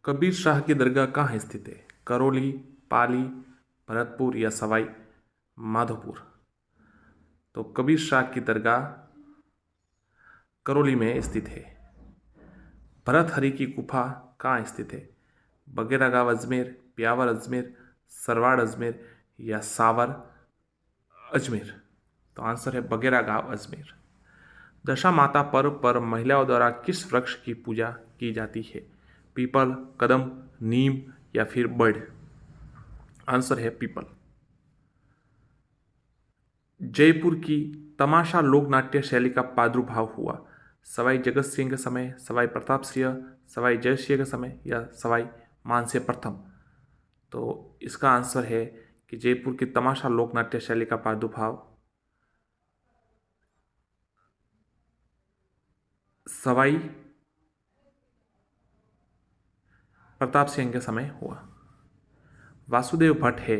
कबीर शाह की दरगाह कहाँ स्थित है? करौली, पाली, भरतपुर या सवाई माधोपुर? तो कबीर शाह की दरगाह करौली में स्थित है। भरतहरि की गुफा कहाँ स्थित है? बगेरा गांव अजमेर, ब्यावर अजमेर, सरवाड़ अजमेर या सावर अजमेर? तो आंसर है बगेरा गांव अजमेर। दशा माता पर्व पर महिलाओं द्वारा किस वृक्ष की पूजा की जाती है? पीपल, कदम, नीम या फिर बड़? आंसर है पीपल। जयपुर की तमाशा लोक नाट्य शैली का प्रादुर्भाव हुआ सवाई जगत सिंह के समय, सवाई प्रताप सिंह, सवाई जय सिंह के समय या सवाई मानसिंह प्रथम? तो इसका आंसर है कि जयपुर की तमाशा लोक नाट्य शैली का प्रादुर्भाव सवाई प्रताप सिंह के समय हुआ। वासुदेव भट्ट है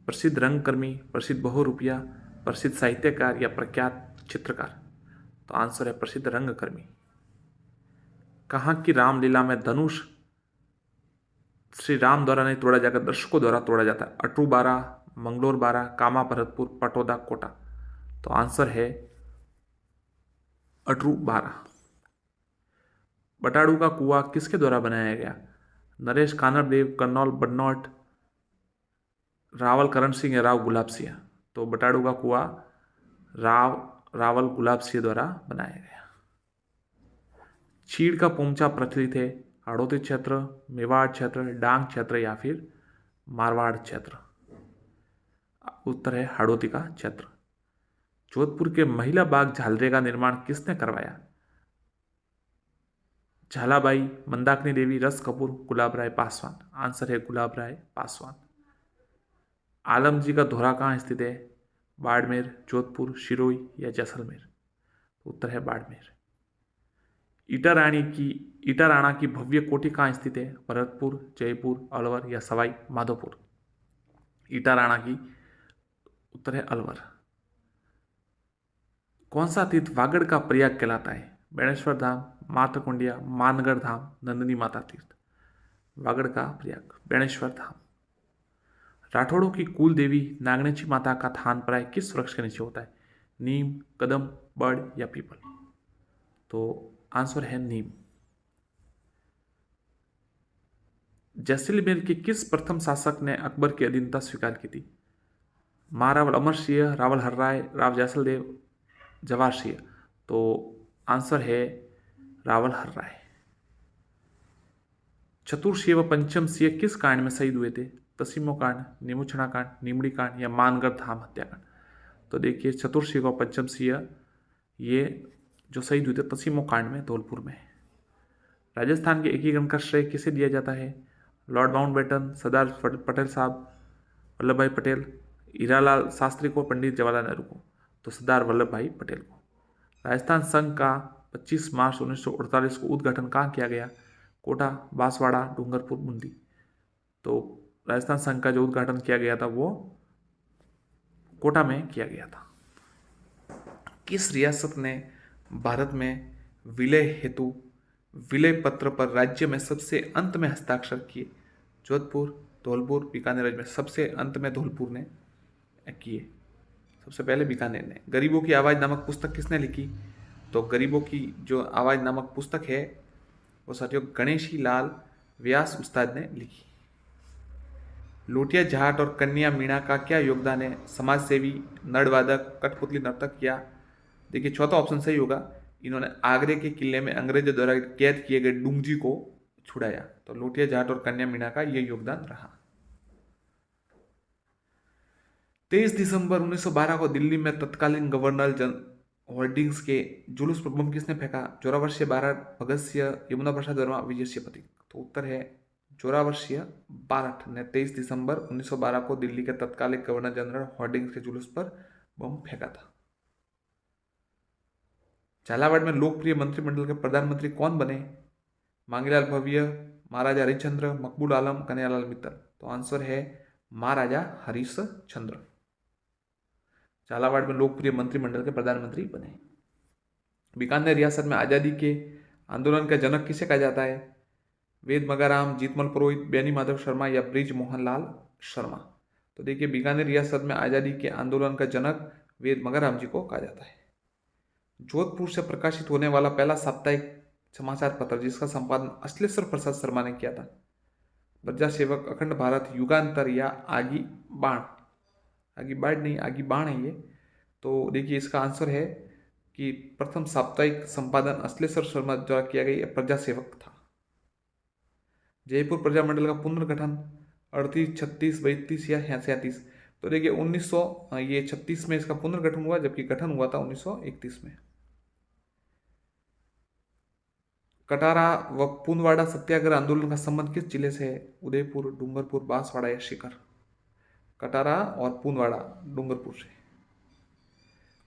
प्रसिद्ध रंगकर्मी, प्रसिद्ध बहुरूपिया, प्रसिद्ध साहित्यकार या प्रख्यात चित्रकार? तो आंसर है प्रसिद्ध रंगकर्मी। कहाँ की रामलीला में धनुष श्री राम द्वारा नहीं तोड़ा जाकर दर्शकों द्वारा तोड़ा जाता है? अटरू बारा, मंगलोर बारा, कामा भरतपुर, पटोदा कोटा? तो आंसर है अटरू बारा। बटाड़ू का कुआं किसके द्वारा बनाया गया? नरेश कानरदेव, कर्नौल बदनौट, रावल करण सिंह या राव गुलाब सिंह? तो बटाड़ू का कुआं रावल गुलाब सिंह द्वारा बनाया गया। चीड़ का पोमचा प्रचलित है हाड़ौती क्षेत्र, मेवाड़ क्षेत्र, डांग क्षेत्र या फिर मारवाड़ क्षेत्र? उत्तर है हाड़ौती का क्षेत्र। जोधपुर के महिला बाग झालरे का निर्माण किसने करवाया? झालाबाई, मंदाकिनी देवी, रस कपूर, गुलाब राय पासवान? आंसर है गुलाब राय पासवान। आलमजी का धोरा कहाँ स्थित है? बाड़मेर, जोधपुर, सिरोही या जैसलमेर? उत्तर है बाड़मेर। ईटा राणा की भव्य कोठी कहाँ स्थित है? भरतपुर, जयपुर, अलवर या सवाई माधोपुर? ईटा राणा की उत्तर है अलवर। कौन सा तीर्थ वागड़ का प्रयाग कहलाता है? बेणेश्वर धाम, मातृकुंडिया, मानगढ़ धाम, नंदिनी माता तीर्थ? वागड़ का प्रयाग बेणेश्वर धाम। राठौड़ों की कुल देवी नागनेची माता का थान प्राय किस वृक्ष के नीचे होता है? नीम, कदम, बड़ या पीपल? तो आंसर है नीम। जैसलमेर के किस प्रथम शासक ने अकबर की अधीनता स्वीकार की थी? महारावल अमर सिंह, रावल हर्राय, राव जैसलदेव, जवाहर सिंह? तो आंसर है रावल हर्राय। चतुर्सिंह व पंचम सिंह किस कांड में शहीद हुए थे? तसीमो कांड, निमुछड़ा कांड, निमड़ी कांड या मानगढ़ धाम हत्याकांड? तो देखिए चतुर्सिंह व पंचम सिंह ये जो शहीद हुए थे तसीमो कांड में धौलपुर में। राजस्थान के एकीकरण का श्रेय किसे दिया जाता है? लॉर्ड माउंटबेटन, सरदार पटेल साहब, वल्लभ भाई पटेल, हीरालाल शास्त्री को, पंडित जवाहरलाल नेहरू को? तो सरदार वल्लभ भाई पटेल को। राजस्थान संघ का 25 मार्च 1948 को उद्घाटन कहाँ किया गया? कोटा, बांसवाड़ा, डूंगरपुर, बूंदी? तो राजस्थान संघ का जो उद्घाटन किया गया था वो कोटा में किया गया था। किस रियासत ने भारत में विलय हेतु विलय पत्र पर राज्य में सबसे अंत में हस्ताक्षर किए? जोधपुर, धौलपुर, बीकानेर में? सबसे अंत में धौलपुर ने किए, सबसे पहले बीकानेर ने। गरीबों की आवाज़ नामक पुस्तक किसने लिखी? तो गरीबों की जो आवाज़ नामक पुस्तक है वो साथियों गणेशी लाल व्यास उस्ताद ने लिखी। लोटिया जाट और कन्या मीणा का क्या योगदान है? समाजसेवी, नड़वादक, कठपुतली नर्तक या? देखिए चौथा ऑप्शन सही होगा। इन्होंने आगरे के किले में अंग्रेजों द्वारा कैद किए गए डुंगजी को छुड़ाया। तो लोटिया जाट और कन्या मीणा का यह योगदान रहा। 23 दिसंबर 1912 को दिल्ली में तत्कालीन गवर्नर होर्डिंग्स के जुलूस पर बम किसने फेंका? जोरावर बारठ, भगत सिंह, यमुना प्रसाद वर्मा, विजय सिंह पथिक? तो उत्तर है जोरावर बारठ ने 23 दिसंबर 1912 को दिल्ली के तत्कालीन गवर्नर जनरल होर्डिंग्स के जुलूस पर बम फेंका था। झालावाड़ में लोकप्रिय मंत्रिमंडल के प्रधानमंत्री कौन बने? मांगीलाल भव्य, महाराजा हरिश्चंद्र, मकबूल आलम, कन्हैयालाल मित्तल? तो आंसर है महाराजा हरिश्चंद्र। झालावाड़ में लोकप्रिय मंत्रिमंडल के प्रधानमंत्री बने। बीकानेर रियासत में आज़ादी के आंदोलन का जनक किसे कहा जाता है? वेद मगाराम, जीतमल पुरोहित, बेनी माधव शर्मा या ब्रिज मोहनलाल शर्मा। तो देखिए बीकानेर रियासत में आज़ादी के आंदोलन का जनक वेद मगाराम जी को कहा जाता है। जोधपुर से प्रकाशित होने वाला पहला साप्ताहिक समाचार पत्र जिसका संपादन अश्लेश्वर प्रसाद शर्मा ने किया था, प्रजा सेवक, अखंड भारत, युगांतर या आगी बाण। आगी बाढ़ नहीं, आगी बाण है ये। तो देखिए इसका आंसर है कि प्रथम साप्ताहिक संपादन अश्लेश्वर शर्मा द्वारा किया गया प्रजा सेवक था। जयपुर प्रजामंडल का पुनर्गठन 38, 36, 32 या 37। तो देखिए 1936 में इसका पुनर्गठन हुआ, जबकि गठन हुआ था 1931 में। कटारा व पूनवाड़ा सत्याग्रह आंदोलन का संबंध किस जिले से है? उदयपुर, डूंगरपुर, बांसवाड़ा या शिकर। कटारा और पूनवाड़ा डूंगरपुर से।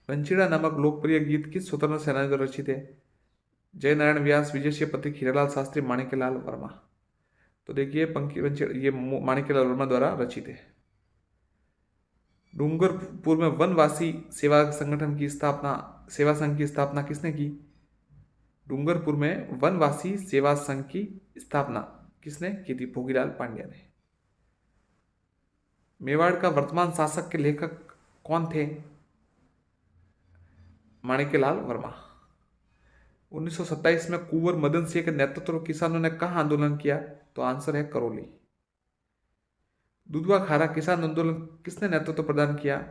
वंचिड़ा नामक लोकप्रिय गीत किस स्वतंत्र सेनानी द्वारा रचित है? जयनारायण व्यास, विजय सिंह पथिक, हीरालाल शास्त्री, माणिक्यलाल वर्मा। तो देखिए पंक्ति वंचिड़ा ये माणिक्यलाल वर्मा द्वारा रचित है। डूंगरपुर में वनवासी सेवा संगठन की स्थापना, सेवा संघ की स्थापना किसने की? डूंगरपुर में वनवासी सेवा संघ की स्थापना किसने की थी? भोगीलाल पांड्या ने। मेवाड़ का वर्तमान शासक के लेखक कौन थे? माणिक्यलाल वर्मा। 1927 में कुंवर मदन सिंह के नेतृत्व में किसानों ने कहां आंदोलन किया? तो आंसर है करौली। दुधवा खारा किसान आंदोलन किसने नेतृत्व प्रदान किया?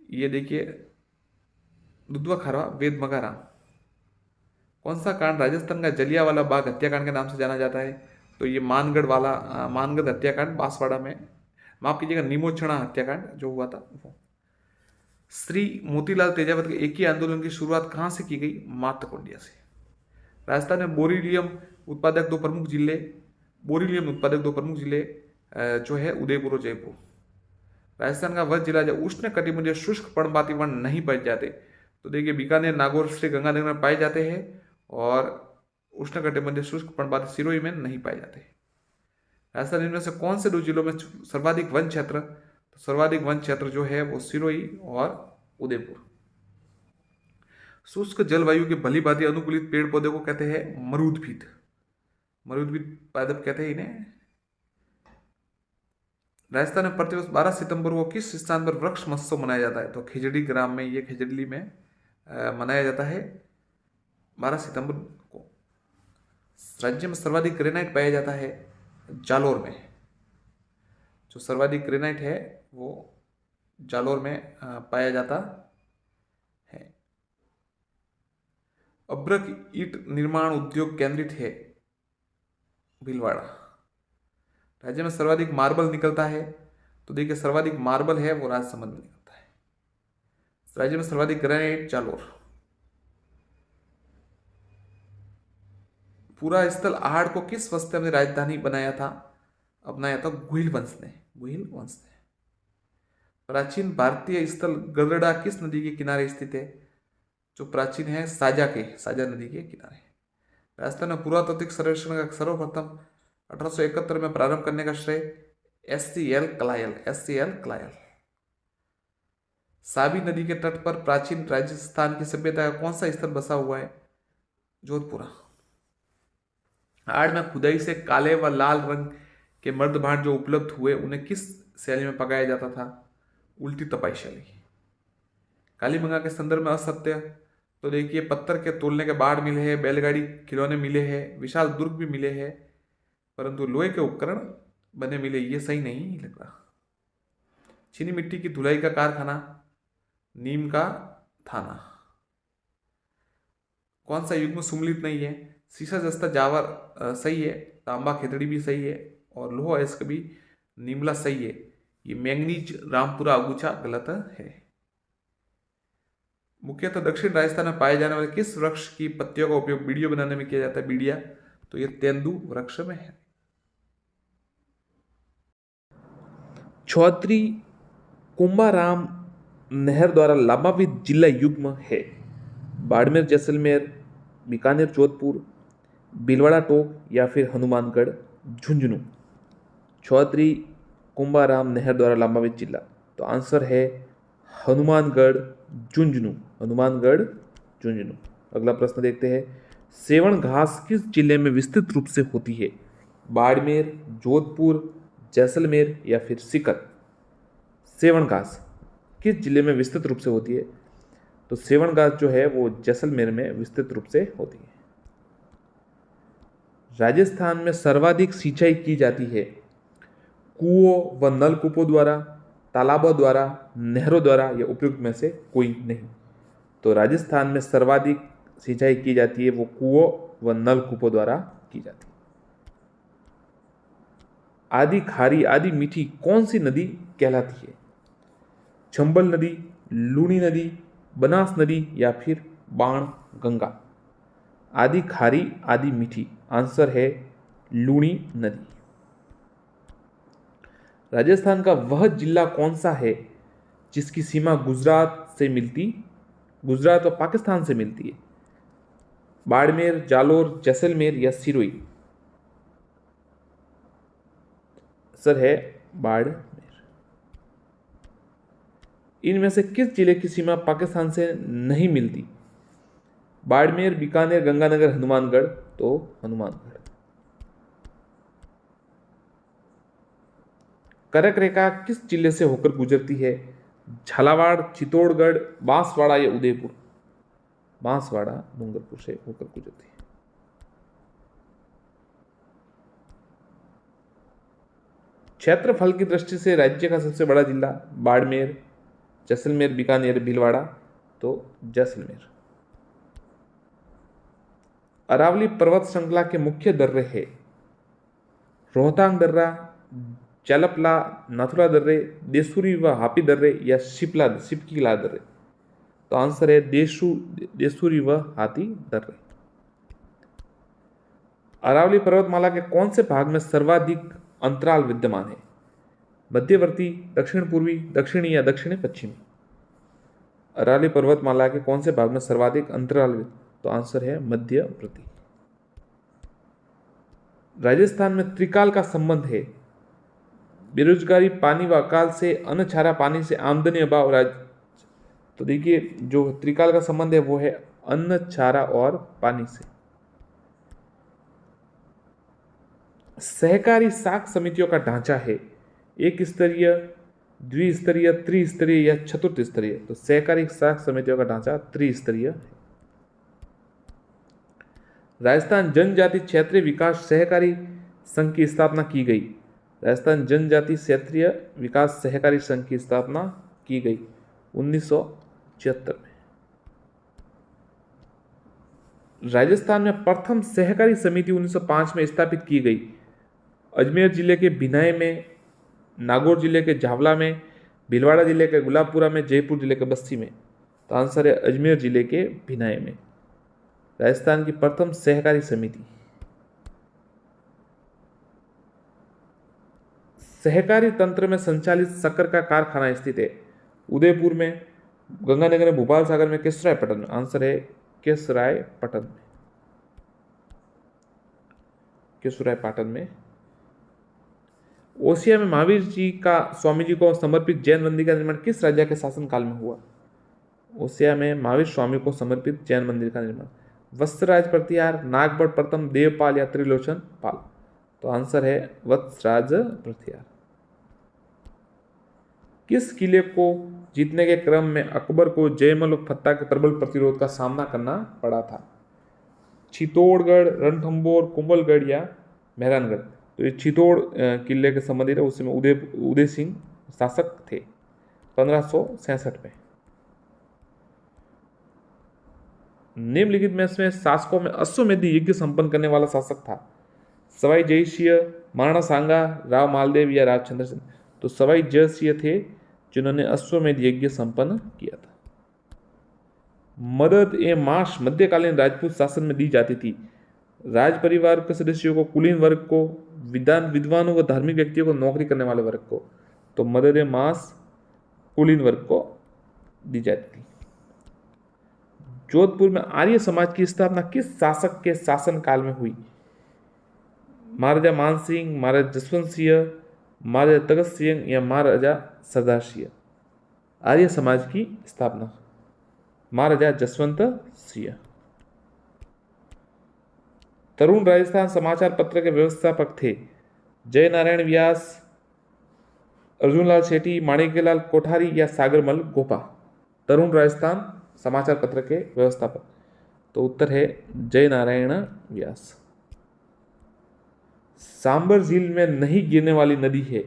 ये देखिए दुधवा खारा वेद मगाराम। कौन सा कांड राजस्थान का जलियांवाला बाग हत्याकांड के नाम से जाना जाता है? तो ये मानगढ़ हत्याकांड बांसवाड़ा में, माफ कीजिएगा नीमोछणा हत्याकांड जो हुआ था वो। श्री मोतीलाल तेजावत के एक ही आंदोलन की शुरुआत कहां से की गई? मातकोंडिया से। राजस्थान में बोरीलियम उत्पादक दो प्रमुख जिले जो है उदयपुर और जयपुर। राजस्थान का वह जिला जब उष्ण कटिबंधीय शुष्क पर्णपाती वन नहीं पाए जाते, तो देखिए बीकानेर, नागौर, श्री गंगानगर में पाए जाते हैं और उष्ण कटिबंधीय शुष्क पर्णपाती सिरोही में नहीं पाए जाते। राजस्थान इनमें से कौन से दो जिलों में सर्वाधिक वन क्षेत्र? तो सर्वाधिक वन क्षेत्र जो है वो सिरोही और उदयपुर। शुष्क जलवायु के भली भांति अनुकूलित पेड़ पौधे को कहते हैं मरूदभीत। मरूदभीत पादप कहते हैं इन्हें। राजस्थान में प्रतिवर्ष 12 सितंबर को किस स्थान पर वृक्ष महोत्सव मनाया जाता है? तो खिजड़ी ग्राम में, ये खिजड़ी में मनाया जाता है 12 सितंबर को। राज्य में सर्वाधिक ग्रेनाइट पाया जाता है जालोर में। जो सर्वाधिक ग्रेनाइट है वो जालोर में पाया जाता है। अभ्रक ईंट निर्माण उद्योग केंद्रित है भीलवाड़ा। राज्य में सर्वाधिक मार्बल निकलता है, तो देखिए सर्वाधिक मार्बल है वो राजसमंद में निकलता है। राज्य में सर्वाधिक ग्रेनाइट जालोर। पूरा स्थल आहड़ को किस वंश ने अपनी राजधानी अपनाया था? गुहिल वंश ने। प्राचीन भारतीय स्थल गरड़ा किस नदी के किनारे स्थित है? जो प्राचीन है साजा नदी के किनारे। राजस्थान में पुरातात्विक सर्वेक्षण का सर्वप्रथम 1871 में प्रारंभ करने का श्रेय SCL कलायल। साबी नदी के तट पर प्राचीन राजस्थान की सभ्यता का कौन सा स्थल बसा हुआ है? जोधपुरा। आड़ में खुदाई से काले व लाल रंग के मर्द भांड जो उपलब्ध हुए उन्हें किस शैली में पकाया जाता था? उल्टी तपाई शैली। कालीबंगा के संदर्भ में असत्य, तो देखिए पत्थर के तोलने के बाढ़ मिले हैं, बैलगाड़ी खिलौने मिले हैं, विशाल दुर्ग भी मिले हैं, परंतु लोहे के उपकरण बने मिले, ये सही नहीं लग रहा। चीनी मिट्टी की धुलाई का कारखाना नीम का थाना। कौन सा युग्म सुमलित नहीं है? सीसा जस्ता जावर सही है, तांबा खेतड़ी भी सही है और लोहा अयस्क भी निमला सही है। ये मैंगनीज रामपुरा अगुचा गलत है। मुख्यतः दक्षिण राजस्थान में पाए जाने वाले किस वृक्ष की पत्तियों का उपयोग बीड़ियों बनाने में किया जाता है? बीड़िया, तो ये तेंदु वृक्ष में है। चौधरी कुंभाराम नहर द्वारा लाभान्वित जिला युग्म है बाड़मेर, जैसलमेर, बीकानेर, जोधपुर, भीलवाड़ा टोक या फिर हनुमानगढ़, झुंझुनू। चौधरी कुंभाराम नहर द्वारा लाभान्वित जिला, तो आंसर है हनुमानगढ़ झुंझुनू। अगला प्रश्न देखते हैं। सेवण घास किस जिले में विस्तृत रूप से होती है? बाड़मेर, जोधपुर, जैसलमेर या फिर सीकर। सेवन घास किस जिले में विस्तृत रूप से होती है? तो सेवन घास जो है वो जैसलमेर में विस्तृत रूप से होती है। राजस्थान में सर्वाधिक सिंचाई की जाती है कुओं व नलकूपों द्वारा, तालाबों द्वारा, नहरों द्वारा या उपयुक्त में से कोई नहीं। तो राजस्थान में सर्वाधिक सिंचाई की जाती है वो कुओं व नलकूपों द्वारा की जाती है। आदि खारी आदि मीठी कौन सी नदी कहलाती है? चंबल नदी, लूनी नदी, बनास नदी या फिर बाण गंगा। आदि खारी आदि मीठी, आंसर है लूनी नदी। राजस्थान का वह जिला कौन सा है जिसकी सीमा गुजरात व पाकिस्तान से मिलती है? बाड़मेर, जालोर, जैसलमेर या सिरोही। आंसर है बाड़मेर। इनमें से किस जिले की सीमा पाकिस्तान से नहीं मिलती? बाड़मेर, बीकानेर, गंगानगर, हनुमानगढ़। तो हनुमानगढ़। कर्क रेखा किस जिले से होकर गुजरती है? झालावाड़, चित्तौड़गढ़, बांसवाड़ा या उदयपुर। बांसवाड़ा डूंगरपुर से होकर गुजरती है। क्षेत्रफल की दृष्टि से राज्य का सबसे बड़ा जिला बाड़मेर, जैसलमेर, बीकानेर, भीलवाड़ा। तो जैसलमेर। अरावली पर्वत श्रृंखला के मुख्य दर्रे है रोहतांग दर्रा, चालपला, नाथुला दर्रे, देसूरी व हापी दर्रे या सिपकीला दर्रे। तो आंसर है देसूरी व हाथी दर्रे। अरावली पर्वतमाला के कौन से भाग में सर्वाधिक अंतराल विद्यमान है? मध्यवर्ती, दक्षिण पूर्वी, दक्षिणी या दक्षिण पश्चिमी। अरावली पर्वतमाला के कौन से भाग में सर्वाधिक अंतराल? तो आंसर है मध्यवर्ती। राजस्थान में त्रिकाल का संबंध है बेरोजगारी, पानी व अकाल से, अन्न चारा पानी से, आमदनी अभाव तो देखिए जो त्रिकाल का संबंध है वो है अन्न, चारा और पानी से। सहकारी साख समितियों का ढांचा है एक स्तरीय, द्विस्तरीय, त्रिस्तरीय या चतुर्थ स्तरीय। तो सहकारी साख समितियों का ढांचा त्रिस्तरीय है। राजस्थान जनजाति क्षेत्रीय विकास सहकारी संघ की स्थापना की गई। राजस्थान जनजाति क्षेत्रीय विकास सहकारी संघ की स्थापना की गई 1976 में। राजस्थान में प्रथम सहकारी समिति 1905 में स्थापित की गई। अजमेर जिले के भिनाई में, नागौर जिले के झावला में, भीलवाड़ा जिले के गुलाबपुरा में, जयपुर जिले के बस्सी में। तो आंसर है अजमेर जिले के भिनाई में राजस्थान की प्रथम सहकारी समिति। सहकारी तंत्र में संचालित शक्कर का कारखाना स्थित है उदयपुर में, गंगानगर में, भोपाल सागर में, केसरायपट्टन में। आंसर है केसरायपट्टन में। केसरायपट्टन में। ओसिया में महावीर जी का स्वामी जी को समर्पित जैन मंदिर का निर्माण किस राजा के शासनकाल में हुआ? ओसिया में महावीर स्वामी को समर्पित जैन मंदिर का निर्माण वत्सराज प्रतिहार, नागभट्ट प्रथम, देवपाल या त्रिलोचन पाल। तो आंसर है वत्सराज प्रतिहार। किस किले को जीतने के क्रम में अकबर को जयमल और फत्ता के प्रबल प्रतिरोध का सामना करना पड़ा था? चित्तौड़गढ़, रणथंभौर, कुंभलगढ़ या मेहरानगढ़। तो ये चित्तौड़ किले के संबंधित है। उसमें उदय सिंह शासक थे 1566 में। निम्नलिखित में से शासकों में अश्वमेध यज्ञ संपन्न करने वाला शासक था? सवाई जयसिंह, महाराणा सांगा, राव मालदेव या राजचंद्र सिंह। तो सवाई जयसिंह थे जिन्होंने अश्वमेध यज्ञ संपन्न किया था। मदद ए माश मध्यकालीन राजपूत शासन में दी जाती थी। राज परिवार के सदस्यों को, कुलीन वर्ग को, विद्वानों व धार्मिक व्यक्तियों को, नौकरी करने वाले वर्ग को। तो मदद ए माश कुलीन वर्ग को दी जाती थी। जोधपुर में आर्य समाज की स्थापना किस शासक के शासन काल में हुई? महाराजा मानसिंह, महाराजा जसवंत सिंह, महाराजा तगत सिंह या महाराजा सरदार सिंह। आर्य समाज की स्थापना महाराजा जसवंत सिंह। तरुण राजस्थान समाचार पत्र के व्यवस्थापक थे जय नारायण व्यास, अर्जुनलाल शेट्टी, माणिक्यलाल कोठारी या सागरमल गोपा। तरुण राजस्थान समाचार पत्र के व्यवस्थापक, तो उत्तर है जय नारायण व्यास। सांबर झील में नहीं गिरने वाली नदी है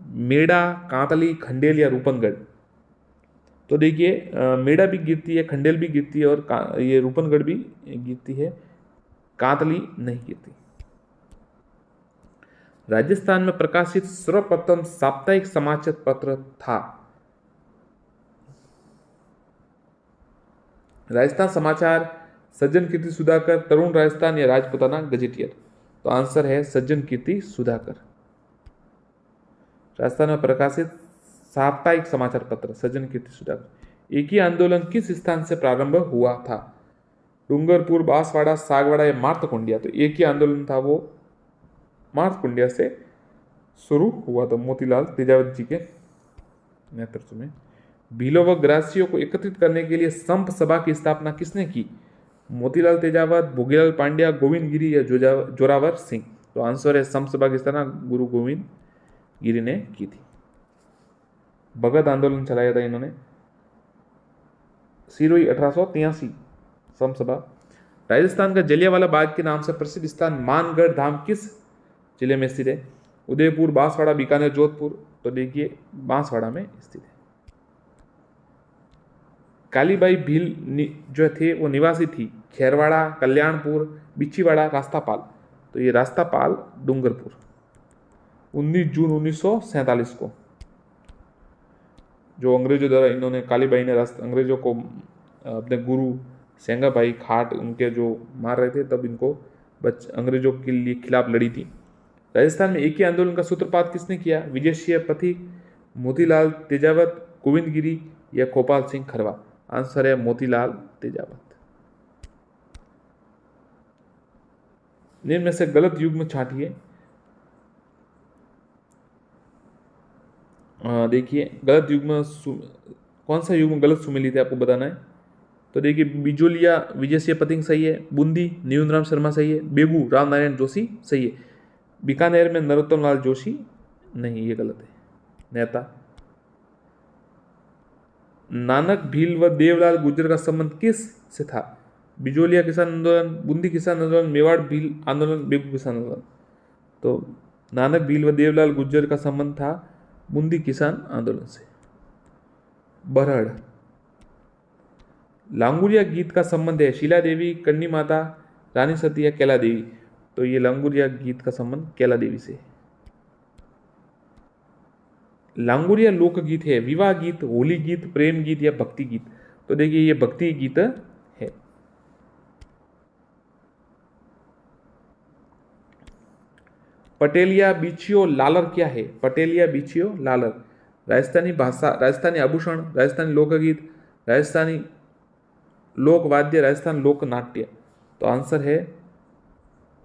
मेड़ा, कांतली, खंडेल या रूपनगढ़। तो देखिए मेड़ा भी गिरती है, खंडेल भी गिरती है और ये रूपनगढ़ भी गिरती है, कांतली नहीं गिरती। राजस्थान में प्रकाशित सर्वप्रथम साप्ताहिक समाचार पत्र था राजस्थान समाचार, सज्जन कीर्ति सुधाकर, तरुण राजस्थान या राजपुताना गजेटियर। तो आंसर है सज्जन कीर्ति सुधाकर। राजस्थान में प्रकाशित साप्ताहिक समाचार पत्र सज्जन कीर्ति सुधाकर। एक ही आंदोलन किस स्थान से प्रारंभ हुआ था? डूंगरपुर, बांसवाड़ा, सागवाड़ा या मार्तकुंडिया। तो एक ही आंदोलन था वो मार्तकुंडिया से शुरू हुआ था मोतीलाल तेजावत जी के नेतृत्व में। भीलों व ग्रासियों को एकत्रित करने के लिए संप सभा की स्थापना किसने की? मोतीलाल तेजावत, भोगीलाल पांड्या, गोविंद गिरी या जोरावर सिंह। तो आंसर है संप सभा की स्थापना गुरु गोविंद गिरी ने की थी। भगत आंदोलन चलाया था इन्होंने, सिरोही 1883 संप सभा। राजस्थान का जलियांवाला बाग के नाम से प्रसिद्ध स्थान मानगढ़ धाम किस जिले में स्थित है? उदयपुर, बांसवाड़ा, बीकानेर, जोधपुर। तो देखिए बांसवाड़ा में स्थित है। कालीबाई भील जो थे वो निवासी थी खेरवाड़ा, कल्याणपुर, बिछीवाड़ा, रास्तापाल। तो ये रास्तापाल डूंगरपुर। 19 जून 1947 को जो अंग्रेजों द्वारा इन्होंने कालीबाई ने अंग्रेजों को अपने गुरु सेंगाबाई खाट उनके जो मार रहे थे तब इनको अंग्रेजों के लिए खिलाफ लड़ी थी। राजस्थान में एक ही आंदोलन का सूत्रपात किसने किया? विजय सिंह पथिक, मोतीलाल तेजावत, गोविंद गिरी या गोपाल सिंह खरवा। आंसर है मोतीलाल तेजावत। निम्न में से गलत युग्म छांटिए। देखिए गलत युग्म कौन सा युग्म गलत सुमेलित है आपको बताना है। तो देखिए बिजोलिया विजय सिंह पथिक सही है, बूंदी न्यूनराम शर्मा सही है, बेगू राम नारायण जोशी सही है, बीकानेर में नरोत्तम लाल जोशी नहीं, ये गलत है नेता। नानक भील व देवलाल गुर्जर का संबंध किस से था? बिजोलिया किसान आंदोलन, बूंदी किसान आंदोलन, मेवाड़ भील आंदोलन, बेगू किसान आंदोलन। तो नानक भील व देवलाल गुर्जर का संबंध था बूंदी किसान आंदोलन से। बरहड़ लांगुरिया गीत का संबंध है शीला देवी, कन्नी माता, रानी सती या कैला देवी। तो ये लांगुरिया गीत का संबंध कैला देवी से। लांगुरिया लोकगीत है विवाह गीत, होली गीत, प्रेम गीत या भक्ति गीत। तो देखिए ये भक्ति गीत है। पटेलिया बिछियो लालर क्या है? पटेलिया बिछियो लालर राजस्थानी भाषा, राजस्थानी आभूषण, राजस्थानी लोकगीत, राजस्थानी लोकवाद्य, राजस्थान लोक नाट्य। तो आंसर है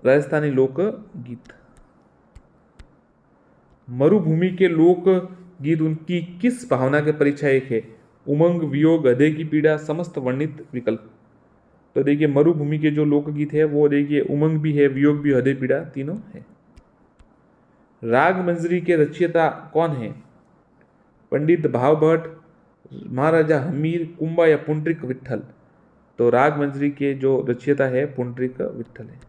राजस्थानी लोकगीत। मरुभूमि के लोक गीत उनकी किस भावना के परिचायक है? उमंग, वियोग, हृदय की पीड़ा, समस्त वर्णित विकल्प। तो देखिए मरुभूमि के जो लोकगीत है वो देखिए उमंग भी है, वियोग भी, हृदय पीड़ा तीनों है। राग मंजरी के रचयिता कौन है? पंडित भावभट्ट, महाराजा हमीर, कुंभा या पुंडरीक विठल। तो राग मंजरी के जो रचयिता है पुंडरीक विठल है।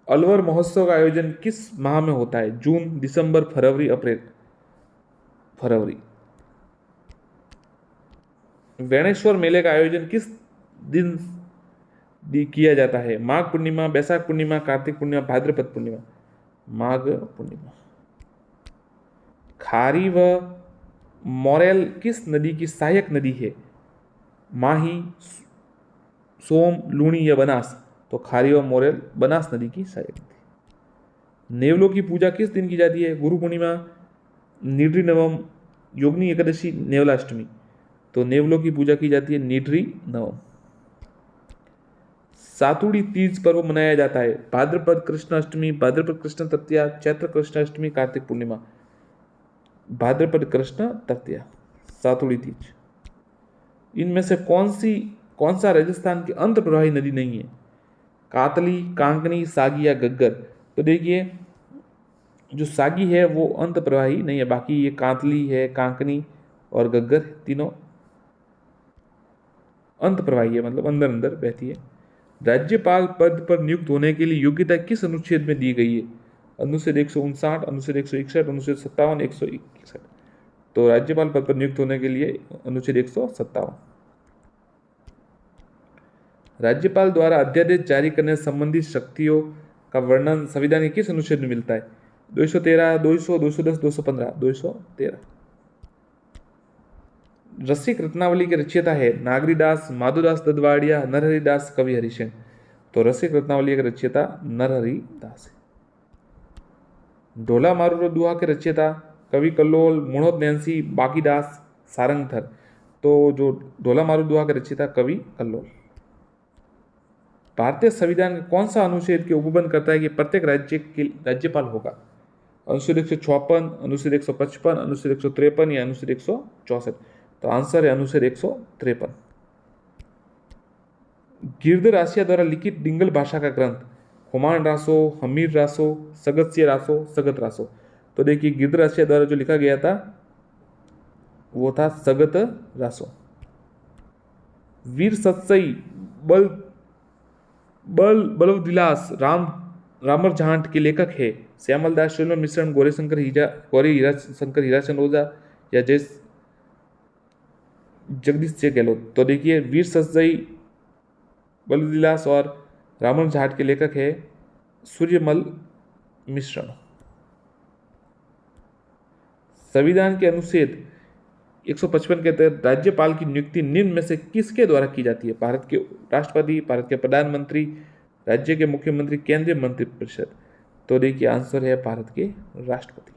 अलवर महोत्सव का आयोजन किस माह में होता है? जून, दिसंबर, फरवरी, अप्रैल। फरवरी। वेणेश्वर मेले का आयोजन किस दिन किया जाता है? माघ पूर्णिमा, बैसाख पूर्णिमा, कार्तिक पूर्णिमा, भाद्रपद पूर्णिमा। माघ पूर्णिमा। खारी व मोरेल किस नदी की सहायक नदी है? माही, सोम, लूणी या बनास। तो खारी व मोरेल बनास नदी की सहायक नदी। नेवलों की पूजा किस दिन की जाती है? गुरु पूर्णिमा, निड्री नवम, योगिनी एकादशी, नेवलाष्टमी। तो नेवलों की पूजा की जाती है निड्री नवम। सातुड़ी तीज पर्व मनाया जाता है भाद्रपद कृष्ण अष्टमी, भाद्रपद कृष्ण तृतीया, चैत्र कृष्ण अष्टमी, कार्तिक पूर्णिमा। भाद्रपद कृष्ण तृतीया सातुड़ी तीज। इनमें से कौन सा राजस्थान की अंत प्रवाही नदी नहीं है? कातली, कांकनी, सागी या गग्गर? तो देखिए जो सागी है वो अंत प्रवाही नहीं है, बाकी ये कातली है, कांकनी और गग्गर तीनों अंत प्रवाही है, मतलब अंदर अंदर बहती है। राज्यपाल पद पर नियुक्त होने के लिए योग्यता किस अनुच्छेद में दी गई है? अनुच्छेद 159, अनुच्छेद 161, अनुच्छेद 57, 161। तो राज्यपाल पद पर नियुक्त होने के लिए अनुच्छेद 157। राज्यपाल द्वारा अध्यादेश जारी करने संबंधित शक्तियों का वर्णन संविधान के किस अनुच्छेद में मिलता है? 213, 200, 210, 215, 213। रसिक रत्नावली के रचयिता है नागरीदास, माधुदास ददवाड़िया, नरहरिदास, कवि हरिसेन? तो रसिक रत्नावली के रचयिता नरहरिदास है। ढोला मारूरो दुहा के रचयिता कवि कल्लोल, मुणोद नैन्सी, बाकीदास, सारंगधर? तो जो ढोला मारू दुहा के रचयिता कवि कल्लोल। भारतीय संविधान का कौन सा अनुच्छेद के उपबंध करता है कि प्रत्येक राज्य के राज्यपाल होगा? अनुच्छेद 156, अनुच्छेद 155, अनुच्छेद 153 या अनुच्छेद 164? तो आंसर है अनुच्छेद 153। गिरधर आसिया द्वारा लिखित डिंगल भाषा का ग्रंथ हुमायूं रासो, हमीर रासो, सगत्य रासो, सगत रासो? तो देखिए गिरधर आसिया द्वारा जो लिखा गया था वो था सगत रासो। वीर सत्सई, बल बलवविलास रामर जाट के लेखक है श्यामलदास शैलव मिश्रण, गौरी शंकर हीराचंद ओझा या जगदीश से गहलोत? तो देखिए वीर सत्सई, बलविलास और रामर जाट के लेखक है सूर्यमल मिश्रण। संविधान के अनुच्छेद 155 के तहत राज्यपाल की नियुक्ति निम्न में से किसके द्वारा की जाती है? भारत के राष्ट्रपति, भारत के प्रधानमंत्री, राज्य के मुख्यमंत्री, केंद्रीय मंत्रिपरिषद? तो देखिए आंसर है भारत के राष्ट्रपति।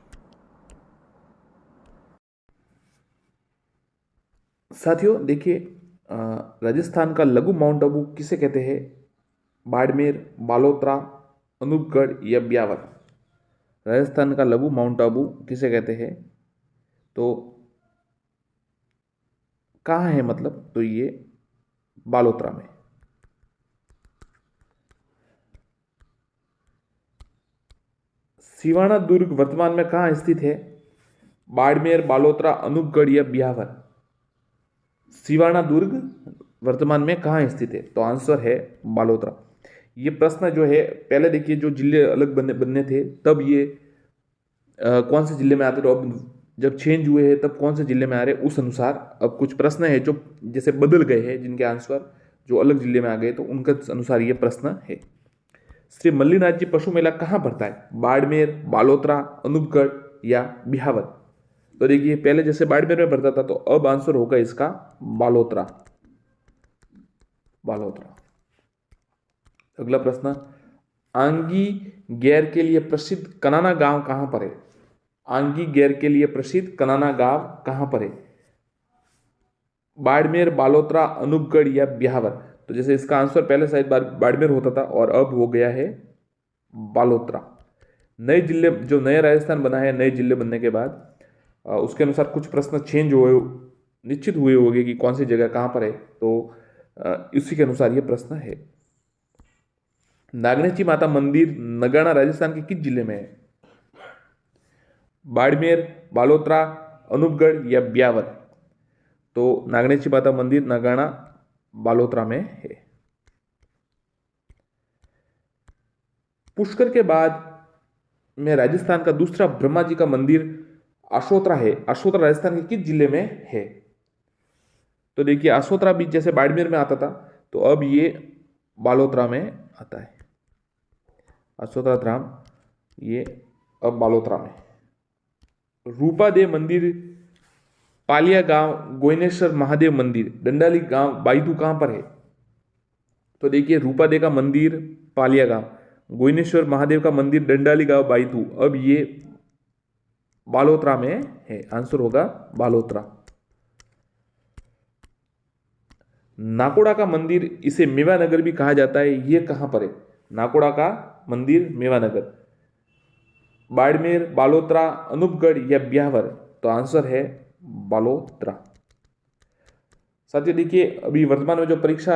साथियों देखिए राजस्थान का लघु माउंट आबू किसे कहते हैं? बाड़मेर, बालोतरा, अनूपगढ़ या ब्यावर? राजस्थान का लघु माउंट आबू किसे कहते हैं? तो कहाँ है मतलब? तो ये बालोतरा में। सिवाना दुर्ग वर्तमान में कहाँ स्थित है? बाड़मेर, बालोतरा, अनूपगढ़ या ब्यावर? सिवाना दुर्ग वर्तमान में कहाँ स्थित है? तो आंसर है बालोतरा। ये प्रश्न जो है पहले देखिए जो जिले अलग बनने थे तब ये कौन से जिले में आते, तो अब जब चेंज हुए हैं तब कौन से जिले में आ रहे, उस अनुसार अब कुछ प्रश्न है जो जैसे बदल गए हैं, जिनके आंसर जो अलग जिले में आ गए तो उनके अनुसार ये प्रश्न है। श्री मल्लिनाथ जी पशु मेला कहाँ पड़ता है? बाड़मेर, बालोतरा, अनूपगढ़ या ब्यावर? तो देखिए पहले जैसे बाड़मेर में पड़ता था तो अब आंसर होगा इसका बालोतरा। बालोतरा। अगला प्रश्न, आंगी गैर के लिए प्रसिद्ध कनाना गांव कहां पर है? आंगी गैर के लिए प्रसिद्ध कनाना गांव कहां पर है? बाड़मेर, बालोतरा, अनूपगढ़ या ब्यावर? तो जैसे इसका आंसर पहले शायद बाड़मेर होता था और अब हो गया है बालोतरा। नए जिले जो नया राजस्थान बना है, नए जिले बनने के बाद उसके अनुसार कुछ प्रश्न चेंज हुए, निश्चित हुए होंगे कि कौन सी जगह कहां पर है, तो इसी के अनुसार ये प्रश्न है। नागनेची माता मंदिर नगाना राजस्थान के किस जिले में है? बाड़मेर, बालोतरा, अनूपगढ़ या ब्यावर? तो नागनेची माता मंदिर नगाना बालोतरा में है। पुष्कर के बाद में राजस्थान का दूसरा ब्रह्मा जी का मंदिर आशोत्रा है। आशोत्रा राजस्थान के किस जिले में है? तो देखिए आशोत्रा भी जैसे बाड़मेर में आता था तो अब ये बालोतरा में आता है। आशोत्रा धाम ये अब बालोतरा में। रूपादेव मंदिर, पालिया गांव, गोयनेश्वर महादेव मंदिर, डंडाली गांव, बायतू कहां पर है? तो देखिए रूपादेव का मंदिर पालिया गांव, गोयनेश्वर महादेव का मंदिर डंडाली गांव बायतू, अब ये बालोतरा में है। आंसर होगा बालोतरा। नाकोड़ा का मंदिर, इसे मेवानगर भी कहा जाता है, यह कहां पर है? नाकोड़ा का मंदिर मेवानगर, बाड़मेर, बालोतरा, अनूपगढ़ या ब्यावर? तो आंसर है बालोतरा। साथियों देखिए, अभी वर्तमान में जो परीक्षा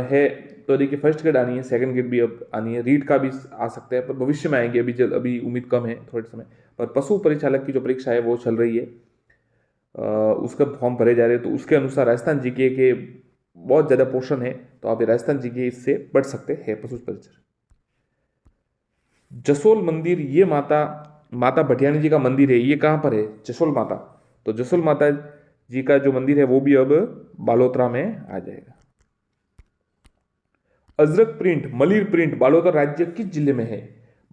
है, तो देखिए फर्स्ट ग्रेड आनी है, सेकंड ग्रेड भी अब आनी है, रीट का भी आ सकता है, पर भविष्य में आएंगे, अभी उम्मीद कम है थोड़े समय। पर पशु परिचालक की जो परीक्षा है वो चल रही है, उसका फॉर्म भरे जा रहे हैं, तो उसके अनुसार राजस्थान जीके के बहुत ज़्यादा पोर्शन है, तो आप राजस्थान जीके इससे पढ़ सकते हैं। पशु परिचालक जसोल मंदिर, ये माता भटियानी जी का मंदिर है, ये कहाँ पर है? जसोल माता। तो जसोल माता जी का जो मंदिर है वो भी अब बालोतरा में आ जाएगा। अजरक प्रिंट, मलिर प्रिंट बालोतरा राज्य किस जिले में है?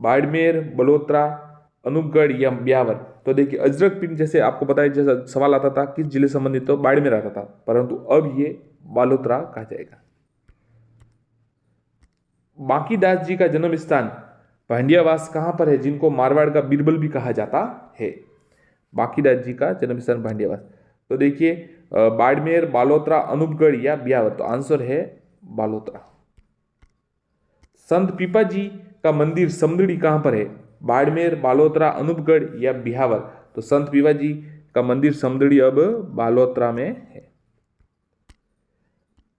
बाड़मेर, बलोत्रा, अनूपगढ़ या ब्यावर। तो देखिए अजरक प्रिंट, जैसे आपको पता है, जैसा सवाल आता था किस जिले संबंधित, तो बाड़मेर आता था, परंतु अब ये बालोतरा कहा जाएगा। बांकीदास जी का जन्म स्थान भांडियावास कहां पर है, जिनको मारवाड़ का बीरबल भी कहा जाता है? बांकीदास जी का जन्म स्थान भांडियावास। तो देखिए बाड़मेर, बालोतरा, अनूपगढ़ या ब्यावर। तो आंसर है बालोतरा। संत पीपा जी का मंदिर समदड़ी कहां पर है? बाड़मेर, बालोतरा, अनूपगढ़ या बिहावर। तो संत पीपा जी का मंदिर समदड़ी अब बालोतरा में है।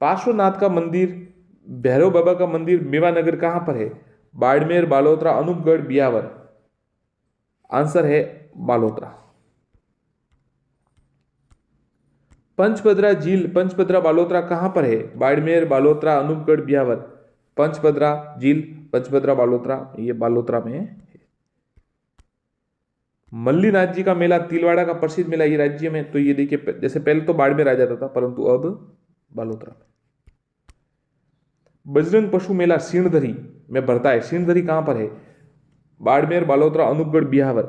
पार्श्वनाथ का मंदिर, भैरव बाबा का मंदिर मेवानगर कहां पर है? बाड़मेर, बालोतरा, अनूपगढ़, बियावर। आंसर है बालोतरा। पंचपदरा झील, पंचपदरा बालोतरा कहां पर है? बाड़मेर, बालोतरा, अनूपगढ़, बियावर। पंचपदरा झील, पंचपदरा बालोतरा, ये बालोतरा में है। मल्लीनाथ जी का मेला, तिलवाड़ा का प्रसिद्ध मेला, ये राज्य में, तो ये देखिए जैसे पहले तो बाड़मेर आ जाता था, परंतु अब बालोतरा में। बजरंग पशु मेला सीणधरी में भरता है, सीणधरी कहां पर है? बाड़मेर, बालोतरा, अनूपगढ़, बिहावर।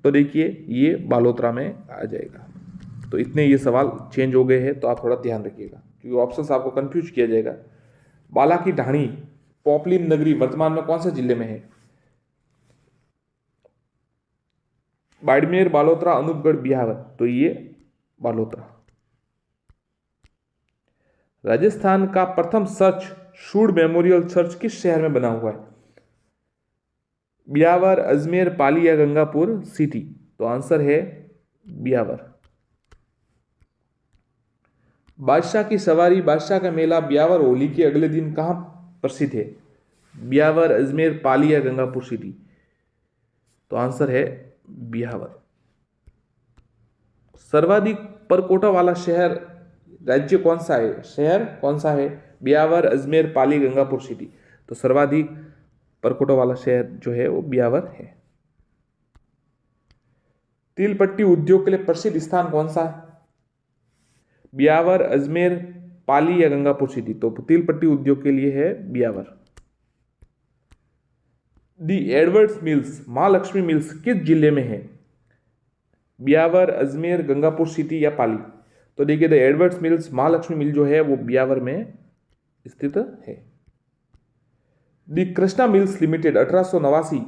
तो देखिए ये बालोतरा में आ जाएगा। तो इतने ये सवाल चेंज हो गए हैं, तो आप थोड़ा ध्यान रखिएगा क्योंकि ऑप्शंस आपको कंफ्यूज किया जाएगा। बाला की ढाणी, पोपलिन नगरी वर्तमान में कौन से जिले में है? बाड़मेर, बालोतरा, अनूपगढ़, बिहावर। तो ये बालोतरा। राजस्थान का प्रथम चर्च, शूड मेमोरियल चर्च, किस शहर में बना हुआ है? ब्यावर, अजमेर, पाली या गंगापुर सिटी। तो आंसर है ब्यावर। बादशाह की सवारी, बादशाह का मेला ब्यावर होली के अगले दिन कहां प्रसिद्ध है? ब्यावर, अजमेर, पाली या गंगापुर सिटी। तो आंसर है ब्यावर। सर्वाधिक परकोटा वाला शहर, राज्य कौन सा है, शहर कौन सा है? ब्यावर, अजमेर, पाली, गंगापुर सिटी। तो सर्वाधिक परकोटा वाला शहर जो है वो ब्यावर है। तिल पट्टी उद्योग के लिए प्रसिद्ध स्थान कौन सा है? ब्यावर, अजमेर, पाली या गंगापुर सिटी। तो तिल पट्टी उद्योग के लिए है ब्यावर। दी एडवर्ड्स मिल्स, महालक्ष्मी मिल्स किस जिले में है? ब्यावर, अजमेर, गंगापुर सिटी या पाली। तो देखिए द एडवर्ड्स मिल्स, महालक्ष्मी मिल जो है वो ब्यावर में स्थित है। दी कृष्णा मिल्स लिमिटेड 1889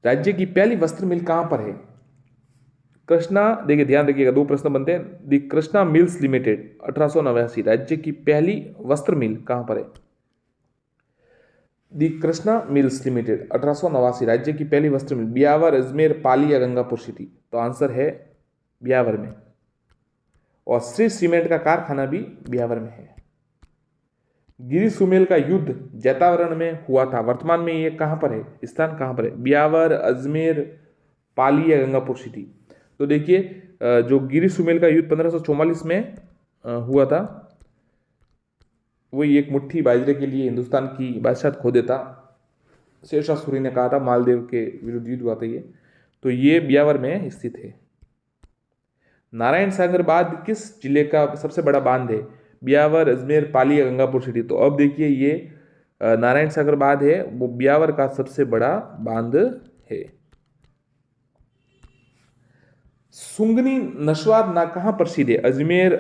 राज्य की पहली वस्त्र मिल कहां पर है? कृष्णा, देखिए ध्यान रखिएगा, दो प्रश्न बनते हैं। दी कृष्णा मिल्स लिमिटेड 1889 राज्य की पहली वस्त्र मिल कहां पर है? दी कृष्णा मिल्स लिमिटेड 1889 राज्य की पहली वस्त्र मिल ब्यावर, अजमेर, पाली या गंगापुर सिटी। तो आंसर है ब्यावर में। और श्री सीमेंट का कारखाना भी ब्यावर में है। गिरी सुमेल का युद्ध जैतावरण में हुआ था, वर्तमान में ये कहां पर है, स्थान कहां पर है? ब्यावर, अजमेर, पाली या गंगापुर सिटी। तो देखिए जो गिरी सुमेल का युद्ध 1544 में हुआ था, वही एक मुट्ठी बाजरे के लिए हिंदुस्तान की बादशाह खो देता, शेरशाह सूरी ने कहा था मालदेव के विरुद्ध युद्ध हुआ था ये। तो ये ब्यावर में स्थित है। नारायण सागर बांध किस जिले का सबसे बड़ा बांध है? ब्यावर, अजमेर, पाली या गंगापुर सिटी। तो अब देखिए ये नारायण सागर बांध है वो ब्यावर का सबसे बड़ा बांध है। सुंगनी नस्वार ना कहां प्रसिद्ध है? अजमेर,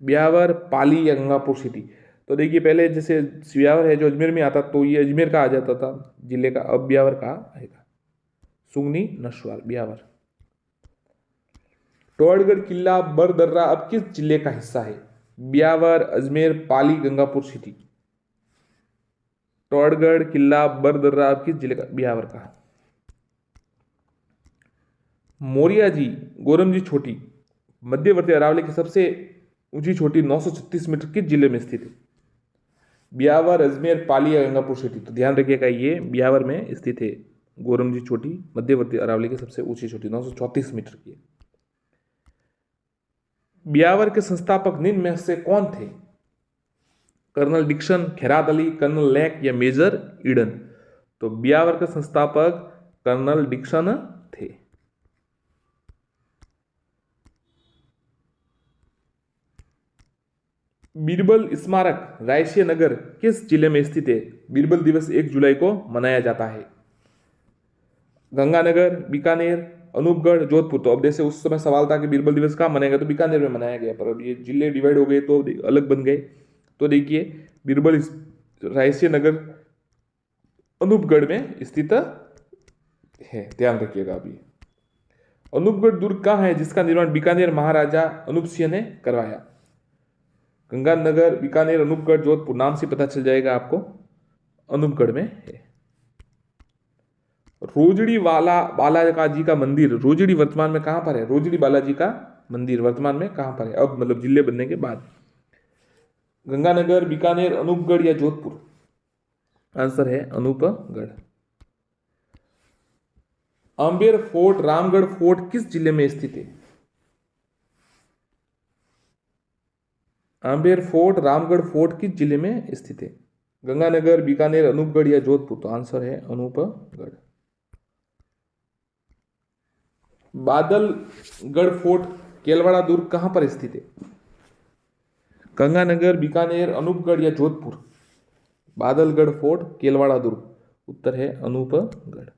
ब्यावर, पाली या गंगापुर सिटी। तो देखिए पहले जैसे ब्यावर है जो अजमेर में आता, तो ये अजमेर का आ जाता था जिले का, अब ब्यावर का आएगा। सुंगनी नस्वार ब्यावर। टोड़गढ़ किला बरदर्रा अब किस जिले का हिस्सा है? ब्यावर, अजमेर, पाली, गंगापुर सिटी। टोड़गढ़ किला बरदर्रा अब किस जिले का? ब्यावर का। मोरिया जी, गोरम जी छोटी, मध्यवर्ती अरावली के सबसे ऊंची चोटी 936 मीटर किस जिले में स्थित है? ब्यावर, अजमेर, पाली या गंगापुर सिटी? तो ध्यान रखिएगा ये ब्यावर में स्थित है। गोरमजी चोटी मध्यवर्ती अरावली की सबसे ऊंची चोटी 934 मीटर की है। ब्यावर के संस्थापक निम्न में से कौन थे? कर्नल डिक्सन, खैरात अली, कर्नल लैक या मेजर ईडन? तो ब्यावर के संस्थापक कर्नल डिक्सन थे। बीरबल स्मारक रायसीय नगर किस जिले में स्थित है? बीरबल दिवस 1 जुलाई को मनाया जाता है। गंगानगर, बीकानेर, अनूपगढ़, जोधपुर? तो अब जैसे उस समय सवाल था कि बीरबल दिवस कहाँ मनाएगा, तो बीकानेर में मनाया गया, पर अब ये जिले डिवाइड हो गए तो अलग बन गए। तो देखिए बीरबल रायसीय नगर अनूपगढ़ में स्थित है, ध्यान रखिएगा। अभी अनूपगढ़ दुर्ग कहाँ है जिसका निर्माण बीकानेर महाराजा अनूप सिंह ने करवाया? गंगानगर, बीकानेर, अनूपगढ़, जोधपुर? नाम से पता चल जाएगा आपको, अनूपगढ़ में है। रोजड़ी बालाजी का मंदिर, रोजड़ी वर्तमान में कहां पर है? रोजड़ी बालाजी का मंदिर वर्तमान में कहां पर है, अब मतलब जिले बनने के बाद? गंगानगर, बीकानेर, अनूपगढ़ या जोधपुर? आंसर है अनूपगढ़। अम्बेर फोर्ट, रामगढ़ फोर्ट किस जिले में स्थित है? अम्बेर फोर्ट, रामगढ़ फोर्ट किस जिले में स्थित है? गंगानगर, बीकानेर, अनूपगढ़ या जोधपुर? तो आंसर है अनूपगढ़। बादलगढ़ फोर्ट, केलवाड़ा दुर्ग कहां पर स्थित है? गंगानगर, बीकानेर, अनूपगढ़ या जोधपुर? बादलगढ़ फोर्ट, केलवाड़ा दुर्ग? उत्तर है अनूपगढ़।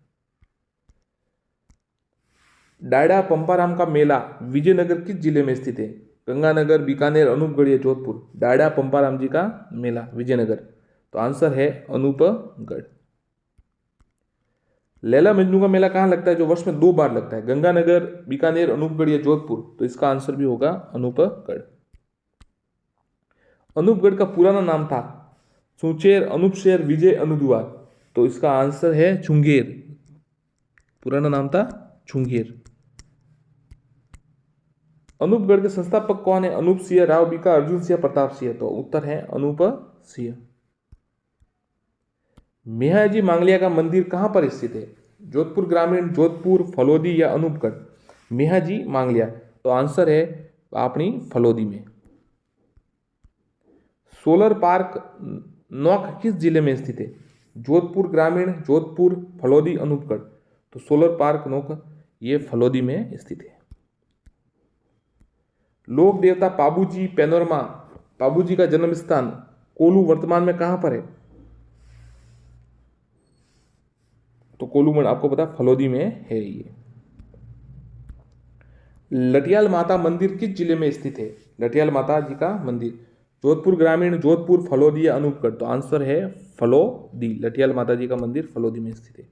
डायडा पंपाराम का मेला विजयनगर किस जिले में स्थित है? गंगानगर, बीकानेर, अनूपगढ़ या जोधपुर? डायडा पंपाराम जी का मेला विजयनगर? तो आंसर है अनूपगढ़। लैला मजनू का मेला कहाँ लगता है जो वर्ष में 2 बार लगता है? गंगानगर, बीकानेर, अनूपगढ़ या जोधपुर? तो इसका आंसर भी होगा अनूपगढ़। अनूपगढ़ का पुराना नाम था सुचेर, अनूपशेर, विजय अनुदुआ? तो इसका आंसर है चुंगेर, पुराना नाम था चुंगेर। अनूपगढ़ के संस्थापक कौन है? अनूप सिंह, राव बीका, अर्जुन सिंह, प्रताप सिंह? तो उत्तर है अनूप सिंह। मेहाजी मांगलिया का मंदिर कहां पर स्थित है? जोधपुर ग्रामीण, जोधपुर, फलोदी या अनूपगढ़? मेहाजी मांगलिया? तो आंसर है अपनी फलोदी में। सोलर पार्क नौख किस जिले में स्थित है? जोधपुर ग्रामीण, जोधपुर, फलोदी, अनूपगढ़? तो सोलर पार्क नौख ये फलोदी में स्थित है। लोक देवता पाबूजी पैनोरमा, पाबूजी का जन्म स्थान कोलू वर्तमान में कहां पर है? तो कोलू आपको पता फलोदी में है ये। लटियाल माता मंदिर किस जिले में स्थित है? लटियाल माता जी का मंदिर जोधपुर ग्रामीण, जोधपुर, फलोदी या अनूपगढ़? तो आंसर है फलोदी। लटियाल माता जी का मंदिर फलोदी में स्थित है।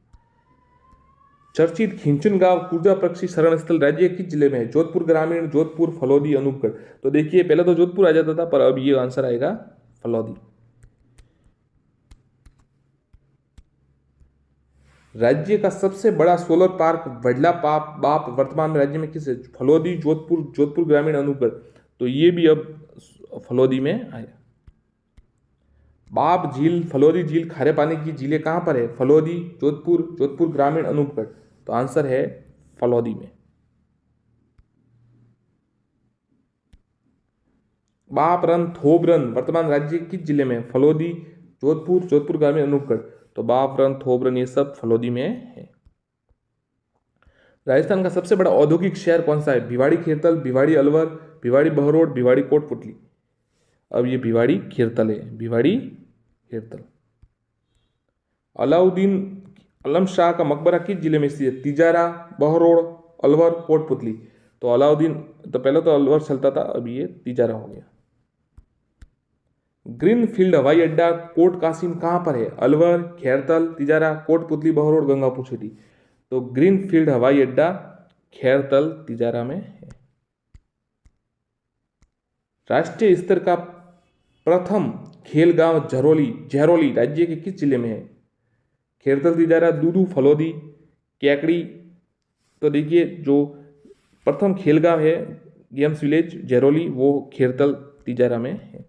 चर्चित खिंचन गांव कुर्जा पक्षी शरण स्थल राज्य किस जिले में है? जोधपुर ग्रामीण, जोधपुर, फलोदी, अनूपगढ़? तो देखिए पहले तो जोधपुर आ जाता था, पर अब ये आंसर आएगा फलोदी। राज्य का सबसे बड़ा सोलर पार्क वडला बाप वर्तमान में राज्य में किस है? फलोदी, जोधपुर, जोधपुर ग्रामीण, अनूपगढ़? तो ये भी अब फलोदी में आया। बाप झील, फलोदी झील, खारे पानी की झीलें कहां पर है? फलोदी, जोधपुर, जोधपुर ग्रामीण, अनूपगढ़? तो आंसर है फलोदी में। बाप रन, थोब रन वर्तमान राज्य किस जिले में? फलोदी, जोधपुर, जोधपुर ग्रामीण, अनूपगढ़? तो बाप रन, थोब रन ये सब फलोदी में है। राजस्थान का सबसे बड़ा औद्योगिक शहर कौन सा है? भिवाड़ी खेरतल, भिवाड़ी अलवर, भिवाड़ी बहरोड, भिवाड़ी कोटपुतली? अब ये भिवाड़ी खेरतल है, भिवाड़ी खेरतल। अलाउद्दीन आलम शाह का मकबरा किस जिले में स्थित है? तिजारा, बहरोड, अलवर, कोटपुतली? तो अलाउद्दीन, तो पहले तो अलवर चलता था, अब ये तिजारा हो गया। ग्रीनफील्ड हवाई अड्डा कोट कासिम कहां पर है? अलवर, खैरतल, तिजारा, कोटपुतली, बहरोड, गंगापुर सिटी? तो ग्रीनफील्ड हवाई अड्डा खैरतल, तिजारा में है। राष्ट्रीय स्तर का प्रथम खेल गांव झहरोली राज्य के किस जिले में है? खैरतल, तिजारा, दूदू, फलोदी, कैकड़ी? तो देखिए जो प्रथम खेल गांव है गेम्स विलेज जैरोली वो खेरतल तिजारा में है।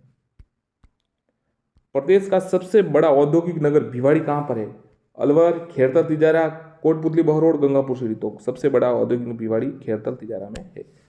प्रदेश का सबसे बड़ा औद्योगिक नगर भिवाड़ी कहाँ पर है? अलवर, खेरतल तिजारा, कोटपुतली बहरोड, गंगापुर सीरी। तो सबसे बड़ा औद्योगिक भिवाड़ी खेरतल तिजारा में है।